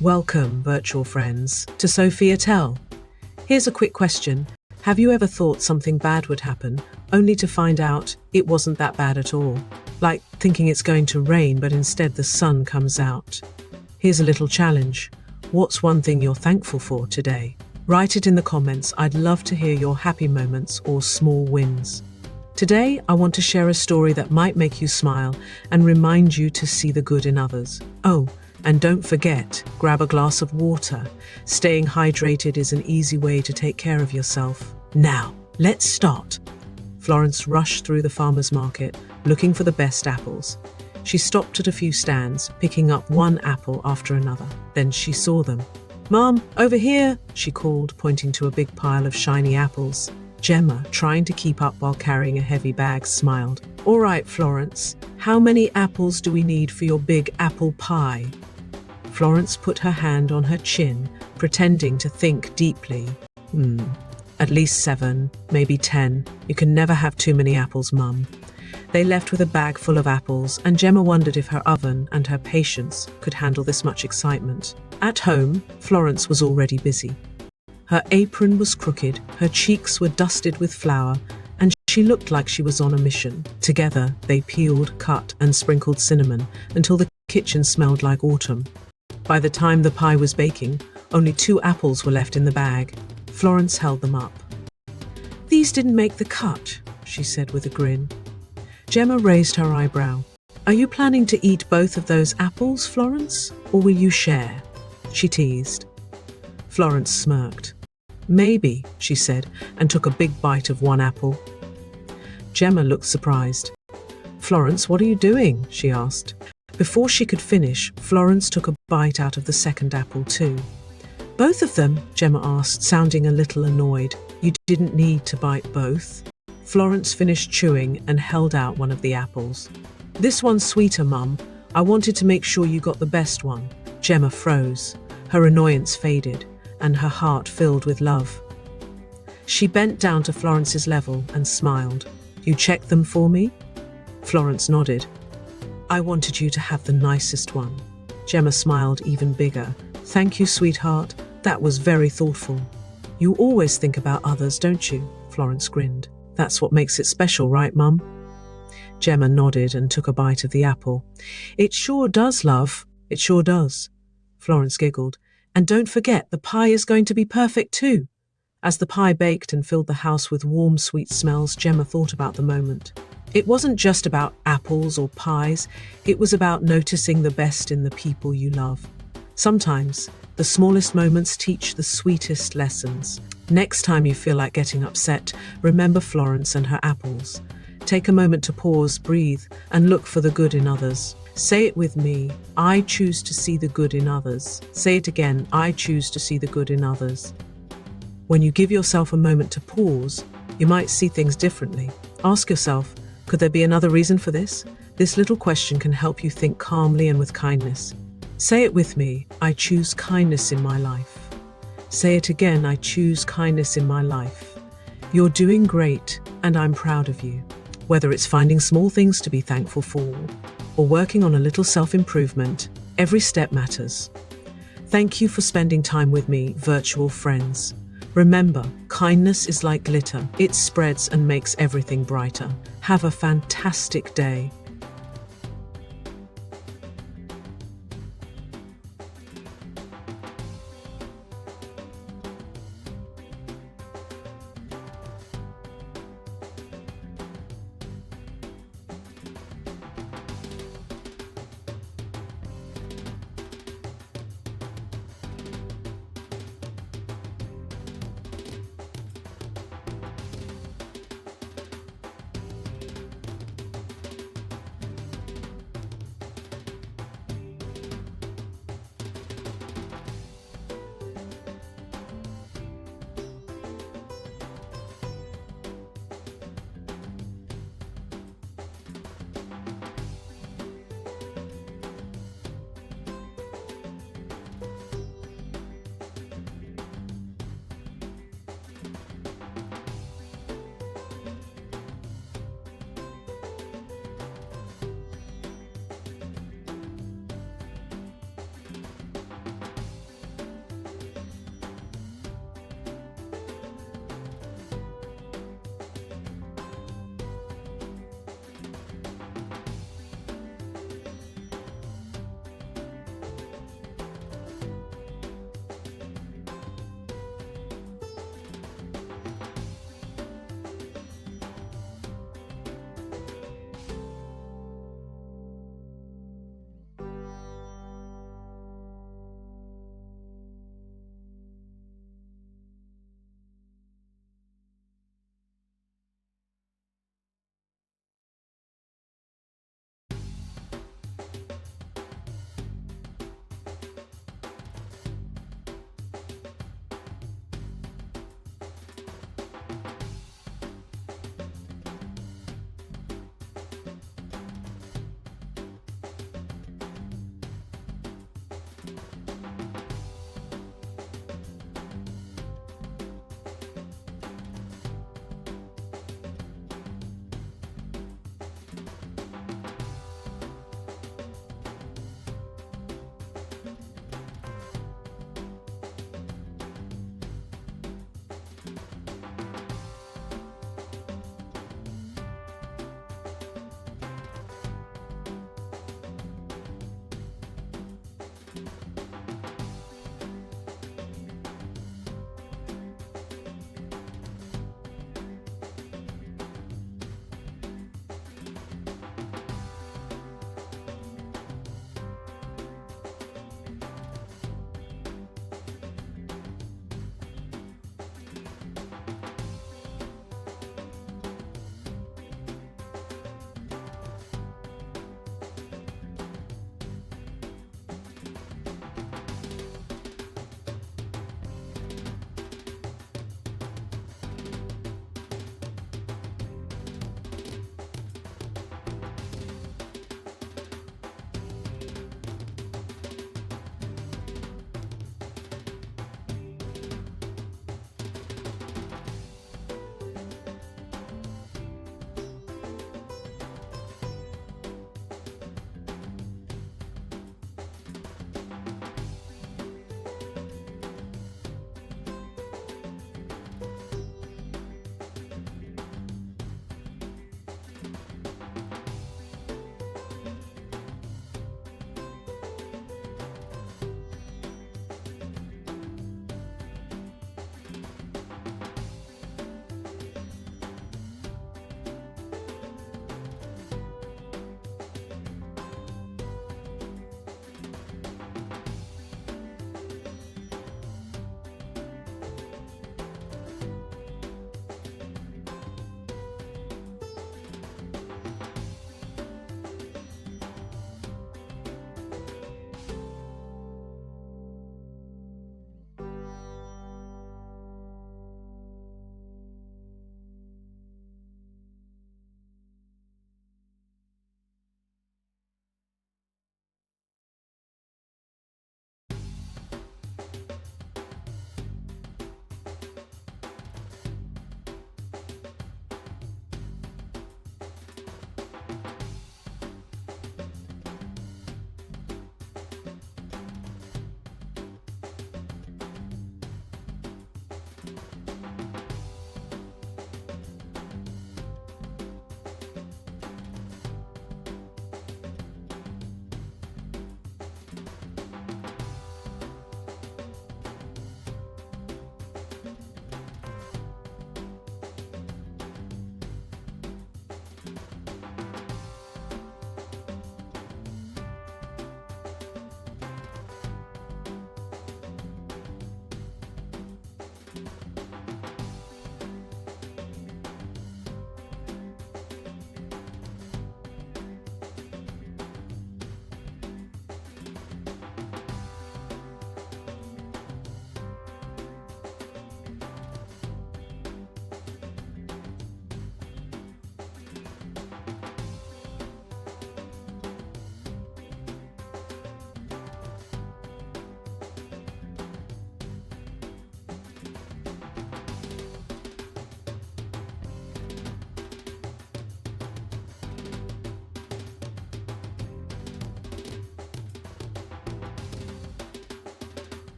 Welcome, virtual friends, to Sophia Tell. Here's a quick question. Have you ever thought something bad would happen, only to find out it wasn't that bad at all? Like thinking it's going to rain, but instead the sun comes out. Here's a little challenge. What's one thing you're thankful for today? Write it in the comments. I'd love to hear your happy moments or small wins. Today, I want to share a story that might make you smile and remind you to see the good in others. Oh, and don't forget, grab a glass of water. Staying hydrated is an easy way to take care of yourself. Now, let's start. Florence rushed through the farmer's market, looking for the best apples. She stopped at a few stands, picking up one apple after another. Then she saw them. "Mom, over here," she called, pointing to a big pile of shiny apples. Gemma, trying to keep up while carrying a heavy bag, smiled. "All right, Florence, how many apples do we need for your big apple pie?" Florence put her hand on her chin, pretending to think deeply. At least 7, maybe 10. You can never have too many apples, Mum. They left with a bag full of apples, and Gemma wondered if her oven and her patience could handle this much excitement. At home, Florence was already busy. Her apron was crooked, her cheeks were dusted with flour, and she looked like she was on a mission. Together, they peeled, cut, and sprinkled cinnamon until the kitchen smelled like autumn. By the time the pie was baking, only 2 apples were left in the bag. Florence held them up. "These didn't make the cut," she said with a grin. Gemma raised her eyebrow. "Are you planning to eat both of those apples, Florence? Or will you share?" she teased. Florence smirked. "Maybe," she said, and took a big bite of one apple. Gemma looked surprised. "Florence, what are you doing?" she asked. Before she could finish, Florence took a bite out of the second apple too. "Both of them?" Gemma asked, sounding a little annoyed. "You didn't need to bite both." Florence finished chewing and held out one of the apples. "This one's sweeter, Mum. I wanted to make sure you got the best one." Gemma froze. Her annoyance faded, and her heart filled with love. She bent down to Florence's level and smiled. "You checked them for me?" Florence nodded. "I wanted you to have the nicest one." Gemma smiled even bigger. "Thank you, sweetheart. That was very thoughtful." "You always think about others, don't you?" Florence grinned. "That's what makes it special, right, Mum?" Gemma nodded and took a bite of the apple. "It sure does, love. It sure does." Florence giggled. "And don't forget, the pie is going to be perfect too." As the pie baked and filled the house with warm, sweet smells, Gemma thought about the moment. It wasn't just about apples or pies, it was about noticing the best in the people you love. Sometimes, the smallest moments teach the sweetest lessons. Next time you feel like getting upset, remember Florence and her apples. Take a moment to pause, breathe, and look for the good in others. Say it with me. I choose to see the good in others. Say it again. I choose to see the good in others. When you give yourself a moment to pause, you might see things differently. Ask yourself, could there be another reason for this? This little question can help you think calmly and with kindness. Say it with me. I choose kindness in my life. Say it again. I choose kindness in my life. You're doing great, and I'm proud of you. Whether it's finding small things to be thankful for, or working on a little self-improvement, every step matters. Thank you for spending time with me, virtual friends. Remember, kindness is like glitter. It spreads and makes everything brighter. Have a fantastic day.